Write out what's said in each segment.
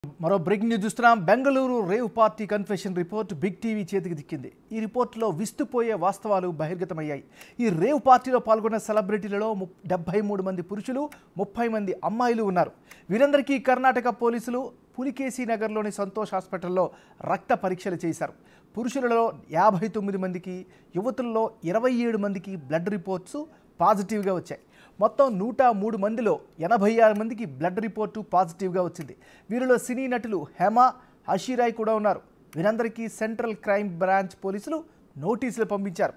మరో breaking news చూస్తున్నాం. Bengaluru rave party confession report big TV చేతికి చిక్కింది. ఈ రిపోర్టులో విస్తుపోయే వాస్తవాలు బహిర్గతమయ్యాయి. ఈ రేవ్ పార్టీలో పాల్గొన్న సెలబ్రిటీలలో 73 మంది పురుషులు, 30 మంది అమ్మాయిలు ఉన్నారు. వీరందరికీ కర్ణాటక పోలీసులు పులికేశీ నగర్లోని సంతోష్ హాస్పిటల్లో రక్త పరీక్షలు చేశారు. పురుషులలో 59 మందికి, యువతుల్లో 27 మందికి బ్లడ్ రిపోర్ట్స్ పాజిటివ్గా వచ్చాయి. మొత్తం 103 మందిలో 86 మందికి బ్లడ్ రిపోర్టు పాజిటివ్గా వచ్చింది. వీరిలో సినీ నటులు హేమ, హషీరాయ్ కూడా ఉన్నారు. వీరందరికీ సెంట్రల్ క్రైమ్ బ్రాంచ్ పోలీసులు నోటీసులు పంపించారు.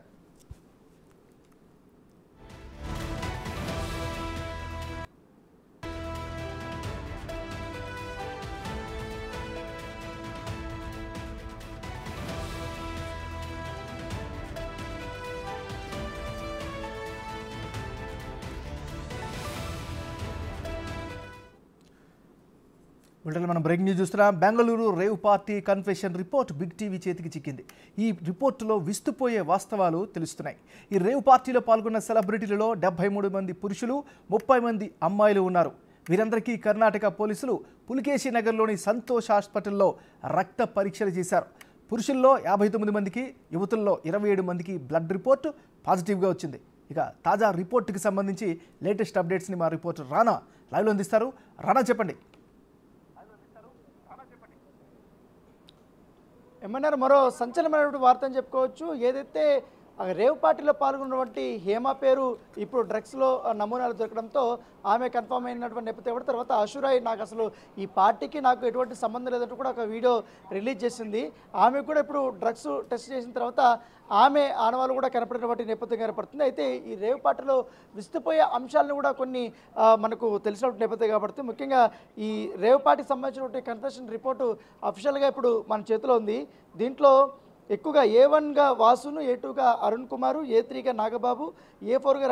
వీటిలో మనం బ్రేకింగ్ న్యూస్ చూస్తున్నాం. Bengaluru rave party confession report big TV చేతికి చిక్కింది. ఈ రిపోర్టులో విస్తుపోయే వాస్తవాలు తెలుస్తున్నాయి. ఈ రేవ్ పార్టీలో పాల్గొన్న సెలబ్రిటీలలో 73 మంది పురుషులు, 30 మంది అమ్మాయిలు ఉన్నారు. వీరందరికీ కర్ణాటక పోలీసులు పులికేశీ నగర్లోని సంతోష్ హాస్పిటల్లో రక్త పరీక్షలు చేశారు. పురుషుల్లో 59 మందికి, యువతుల్లో 27 మందికి బ్లడ్ రిపోర్ట్ పాజిటివ్గా వచ్చింది. ఇక తాజా రిపోర్టుకి సంబంధించి లేటెస్ట్ అప్డేట్స్ని మా రిపోర్టర్ రానా లైవ్లో అందిస్తారు. రానా, చెప్పండి. ఏమన్నారు, మరో సంచలనమైనటువంటి వార్త అని చెప్పుకోవచ్చు. ఏదైతే రేవ్ పార్టీలో పాల్గొన్నటువంటి హేమ పేరు ఇప్పుడు డ్రగ్స్లో నమూనాలు దొరకడంతో ఆమె కన్ఫర్మ్ అయినటువంటి నేపథ్యం. తర్వాత అషురాయ్ నాకు అసలు ఈ పార్టీకి నాకు ఎటువంటి సంబంధం లేదంటూ కూడా ఒక వీడియో రిలీజ్ చేసింది. ఆమె కూడా ఇప్పుడు డ్రగ్స్ టెస్ట్ చేసిన తర్వాత ఆమె ఆనవాళ్ళు కూడా కనపడినటువంటి నేపథ్యం కనపడుతుంది. అయితే ఈ రేవ్ పార్టీలో విస్తుపోయే అంశాలను కూడా కొన్ని మనకు తెలిసినటువంటి నేపథ్యం కాబట్టి, ముఖ్యంగా ఈ రేవ్ పార్టీకి సంబంధించినటువంటి కన్ఫెషన్ రిపోర్టు అఫీషియల్గా ఇప్పుడు మన చేతిలో ఉంది. దీంట్లో ఎక్కువగా A1గా వాసును, A2గా అరుణ్ కుమారు, A3గా నాగబాబు, A4గా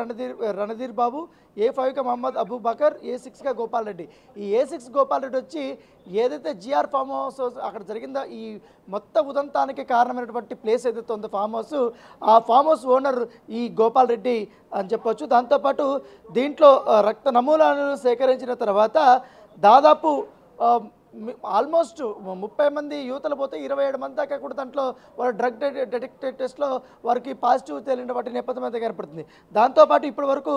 రణధీర్ బాబు, A5గా మహమ్మద్ అబూబకర్, A6గా గోపాల్ రెడ్డి. ఈ A6 గోపాల్ రెడ్డి వచ్చి ఏదైతే జిఆర్ ఫామ్ హౌస్ అక్కడ జరిగిందో ఈ మొత్తం ఉదంతానికి కారణమైనటువంటి ప్లేస్ ఏదైతే ఉందో ఫామ్ హౌస్, ఆ ఫామ్ హౌస్ ఓనర్ ఈ గోపాల్ రెడ్డి అని చెప్పొచ్చు. దాంతోపాటు దీంట్లో రక్త నమూనాలను సేకరించిన తర్వాత దాదాపు ఆల్మోస్ట్ 30 మంది యువతలు పోతే 27 మంది దాకా కూడా దాంట్లో వారు డ్రగ్ డిటెక్టివ్ టెస్ట్లో వారికి పాజిటివ్ తేలిన వాటి నేపథ్యం అయితే కనపడుతుంది. దాంతోపాటు ఇప్పటి వరకు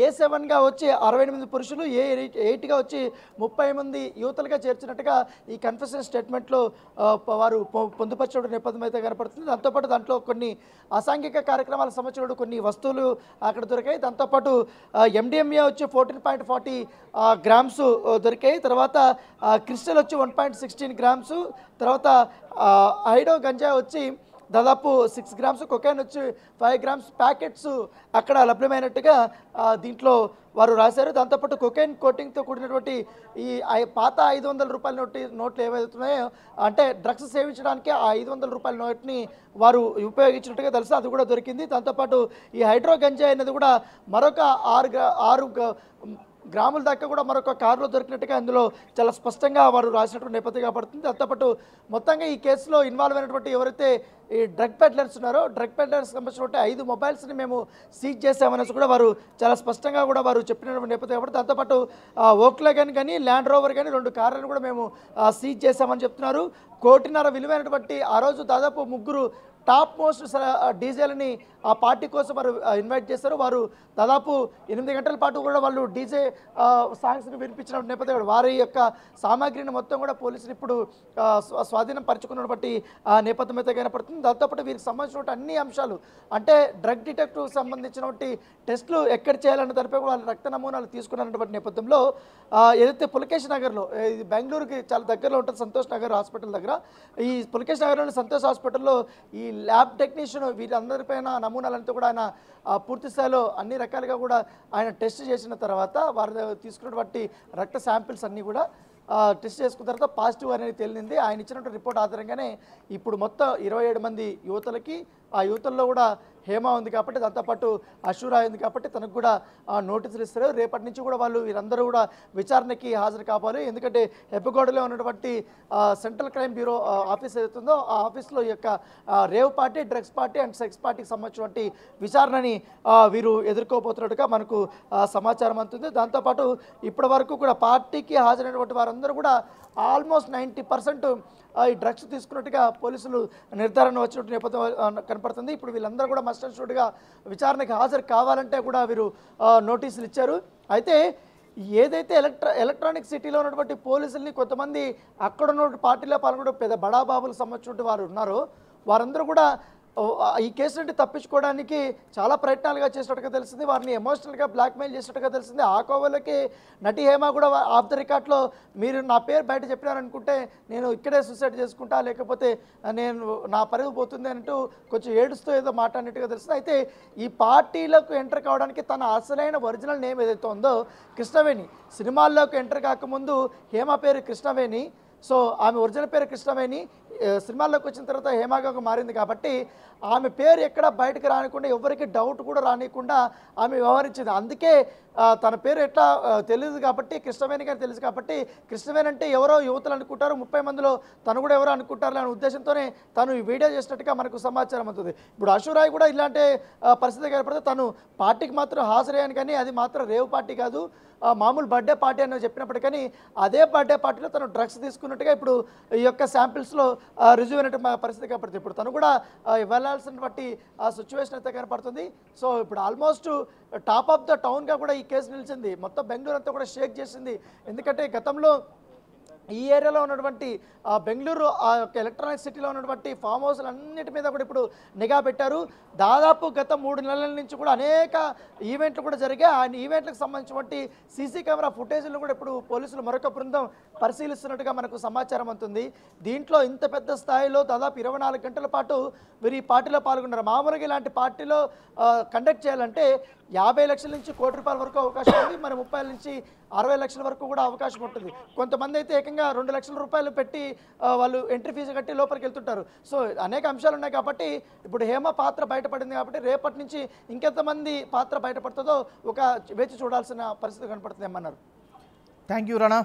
A7గా వచ్చి 68 పురుషులు, A8గా వచ్చి 30 మంది యువతలుగా చేర్చినట్టుగా ఈ కన్ఫెషన్ స్టేట్మెంట్లో వారు పొందుపరిచిన నేపథ్యం అయితే కనపడుతుంది. దాంతోపాటు దాంట్లో కొన్ని అసాంఘిక కార్యక్రమాలకు సంబంధించిన కొన్ని వస్తువులు అక్కడ దొరికాయి. దాంతోపాటు MDMA వచ్చి 14.40 గ్రామ్స్ దొరికాయి. తర్వాత క్రిస్టల్ వచ్చి 1.16 గ్రామ్స్, తర్వాత హైడో గంజా వచ్చి దాదాపు 6 గ్రామ్స్, కొకైన్ వచ్చి 5 గ్రామ్స్ ప్యాకెట్స్ అక్కడ లభ్యమైనట్టుగా దీంట్లో వారు రాశారు. దాంతోపాటు కొకైన్ కోటింగ్తో కూడినటువంటి ఈ పాత 500 రూపాయల నోట్లు ఏవైతున్నాయో, అంటే డ్రగ్స్ సేవించడానికి ఆ 500 రూపాయల నోట్ని వారు ఉపయోగించినట్టుగా తెలుసు, అది కూడా దొరికింది. దాంతోపాటు ఈ హైడ్రో గంజా అనేది కూడా మరొక 6 గ్రాముల దాకా కూడా మరొక కారులో దొరికినట్టుగా అందులో చాలా స్పష్టంగా వారు రాసినటువంటి నేపథ్యం కాబడుతుంది. దాంతోపాటు మొత్తంగా ఈ కేసులో ఇన్వాల్వ్ అయినటువంటి ఎవరైతే ఈ డ్రగ్ పెడ్లర్స్ ఉన్నారో, డ్రగ్ పెడ్లర్స్ సంబంధించినటువంటి 5 మొబైల్స్ని మేము సీజ్ చేసామనేసి కూడా వారు చాలా స్పష్టంగా కూడా వారు చెప్పినటువంటి నేపథ్యం కాబట్టి, దాంతోపాటు ఓక్లగన్ కానీ ల్యాండ్ రోవర్ కానీ 2 కార్లను కూడా మేము సీజ్ చేసామని చెప్తున్నారు. 1.5 కోటి విలువైనటువంటి ఆ రోజు దాదాపు 3 టాప్ మోస్ట్ డీజేలని ఆ పార్టీ కోసం వారు ఇన్వైట్ చేశారు. వారు దాదాపు 8 గంటల పాటు కూడా వాళ్ళు డీజే సాంగ్స్ని వినిపించిన నేపథ్యం వారి యొక్క సామాగ్రిని మొత్తం కూడా పోలీసులు ఇప్పుడు స్వాధీనం పరుచుకున్నటువంటి నేపథ్యం అయితే కనపడుతుంది. దాంతోపాటు వీరికి సంబంధించినటువంటి అన్ని అంశాలు, అంటే డ్రగ్ డిటెక్టివ్ సంబంధించినటువంటి టెస్టులు ఎక్కడ చేయాలన్న దానిపై వాళ్ళు రక్త నమూనాలు తీసుకున్నటువంటి నేపథ్యంలో ఏదైతే పులికేశీ నగర్లో, ఇది బెంగళూరుకి చాలా దగ్గరలో ఉంటుంది, సంతోష్ నగర్ హాస్పిటల్ దగ్గర, ఈ పులికేశీ నగర్లోని సంతోష్ హాస్పిటల్లో ఈ ల్యాబ్ టెక్నీషియన్ వీరందరిపైన నమూనాలంతా కూడా ఆయన పూర్తి స్థాయిలో అన్ని రకాలుగా కూడా ఆయన టెస్ట్ చేసిన తర్వాత వారు తీసుకున్నటువంటి రక్త శాంపిల్స్ అన్నీ కూడా టెస్ట్ చేసుకున్న తర్వాత పాజిటివ్ అనేది తేలింది. ఆయన ఇచ్చినటువంటి రిపోర్ట్ ఆధారంగానే ఇప్పుడు మొత్తం 27 మంది యువతలకి, ఆ యువతల్లో కూడా హేమ ఉంది కాబట్టి, దాంతోపాటు అషూరాయ్ ఉంది కాబట్టి తనకు కూడా నోటీసులు ఇస్తారు. రేపటి నుంచి కూడా వాళ్ళు వీరందరూ కూడా విచారణకి హాజరు కావాలి. ఎందుకంటే హెబ్బగోడలో ఉన్నటువంటి సెంట్రల్ క్రైమ్ బ్యూరో ఆఫీస్ ఏదైతుందో ఆ ఆఫీస్లో ఈ యొక్క rave party, drugs party and sex పార్టీకి సంబంధించినటువంటి విచారణని వీరు ఎదుర్కోబోతున్నట్టుగా మనకు సమాచారం అందుతుంది. దాంతోపాటు ఇప్పటి వరకు కూడా పార్టీకి హాజరైనటువంటి వారందరూ కూడా ఆల్మోస్ట్ 90% ఈ డ్రగ్స్ తీసుకున్నట్టుగా పోలీసులు నిర్ధారణ వచ్చినట్టు నేపథ్యం కనపడుతుంది. ఇప్పుడు వీళ్ళందరూ కూడా మస్ట్ అండ్ షుడ్గా విచారణకి హాజరు కావాలంటే కూడా వీరు నోటీసులు ఇచ్చారు. అయితే ఏదైతే ఎలక్ట్రానిక్ సిటీలో ఉన్నటువంటి పోలీసుల్ని కొంతమంది అక్కడ ఉన్న పార్టీలో పాల్గొనే పెద్ద బడాబాబులకు సంబంధించిన వారు ఉన్నారో వారందరూ కూడా ఈ కేసు నుండి తప్పించుకోవడానికి చాలా ప్రయత్నాలుగా చేసినట్టుగా తెలిసింది. వారిని ఎమోషనల్గా బ్లాక్మెయిల్ చేసినట్టుగా తెలిసింది. ఆ కోవలకి నటి హేమ కూడా ఆఫ్ ద రికార్డ్లో మీరు నా పేరు బయట చెప్పినారనుకుంటే నేను ఇక్కడే సూసైడ్ చేసుకుంటా, లేకపోతే నేను నా పరుగు పోతుంది అంటూ కొంచెం ఏడుస్తూ ఏదో మాట్లాడినట్టుగా తెలిసింది. అయితే ఈ పార్టీలకు ఎంటర్ కావడానికి తన అసలైన ఒరిజినల్ నేమ్ ఏదైతే ఉందో కృష్ణవేణి. సినిమాల్లోకి ఎంటర్ కాకముందు హేమ పేరు కృష్ణవేణి. సో ఆమె ఒరిజినల్ పేరు కృష్ణవేణి. సినిమాల్లోకి వచ్చిన తర్వాత హేమగా మారింది కాబట్టి ఆమె పేరు ఎక్కడ బయటకు రానికుండా ఎవరికి డౌట్ కూడా రానికుండా ఆమె వ్యవహరించింది. అందుకే తన పేరు ఎట్లా తెలియదు కాబట్టి కృష్ణవేణి గారు తెలుసు కాబట్టి కృష్ణవేణి అంటే ఎవరో యువతలు అనుకుంటారు, 30 మందిలో తను కూడా ఎవరో అనుకుంటారు అనే ఉద్దేశంతోనే తను ఈ వీడియో చేసినట్టుగా మనకు సమాచారం అవుతుంది. ఇప్పుడు అషూరాయ్ కూడా ఇలాంటి పరిస్థితి ఏర్పడితే తను పార్టీకి మాత్రం హాజరయ్యాను కానీ అది మాత్రం రేవ్ పార్టీ కాదు, మామూలు బర్త్డే పార్టీ అని చెప్పినప్పటికీ అదే బర్త్డే పార్టీలో తను డ్రగ్స్ తీసుకున్నట్టుగా ఇప్పుడు ఈ యొక్క శాంపిల్స్లో రుజువు అయినట్టు పరిస్థితి కనపడుతుంది. ఇప్పుడు తను కూడా వెళ్ళాల్సినటువంటి సిచ్యువేషన్ అయితే కనపడుతుంది. సో ఇప్పుడు ఆల్మోస్ట్ టాప్ ఆఫ్ ద టౌన్గా కూడా ఈ కేసు నిలిచింది. మొత్తం బెంగళూరు అంతా కూడా షేక్ చేసింది. ఎందుకంటే గతంలో ఈ ఏరియాలో ఉన్నటువంటి బెంగళూరు ఆ యొక్క ఎలక్ట్రానిక్ సిటీలో ఉన్నటువంటి ఫామ్ హౌస్లు అన్నిటి మీద కూడా ఇప్పుడు నిఘా పెట్టారు. దాదాపు గత 3 నెలల నుంచి కూడా అనేక ఈవెంట్లు కూడా జరిగాయి. ఆ ఈవెంట్లకు సంబంధించినటువంటి సీసీ కెమెరా ఫుటేజ్లు కూడా ఇప్పుడు పోలీసులు మరొక బృందం పరిశీలిస్తున్నట్టుగా మనకు సమాచారం అవుతుంది. దీంట్లో ఇంత పెద్ద స్థాయిలో దాదాపు 24 గంటల పాటు వీరు ఈ పార్టీలో పాల్గొన్నారు. మామూలుగా ఇలాంటి పార్టీలో కండక్ట్ చేయాలంటే 50 లక్షల నుంచి ₹1 కోటి వరకు అవకాశం ఉంది. మరి 30 నుంచి 60 లక్షల వరకు కూడా అవకాశం ఉంటుంది. కొంతమంది అయితే ఏకంగా ₹2 లక్షల పెట్టి వాళ్ళు ఎంట్రీ ఫీజు కట్టి లోపలికి వెళ్తుంటారు. సో అనేక అంశాలు ఉన్నాయి కాబట్టి ఇప్పుడు హేమ పాత్ర బయటపడింది కాబట్టి రేపటి నుంచి ఇంకెంతమంది పాత్ర బయటపడుతుందో ఒక వేచి చూడాల్సిన పరిస్థితి కనపడుతుంది ఏమన్నారు. Thank you Rana.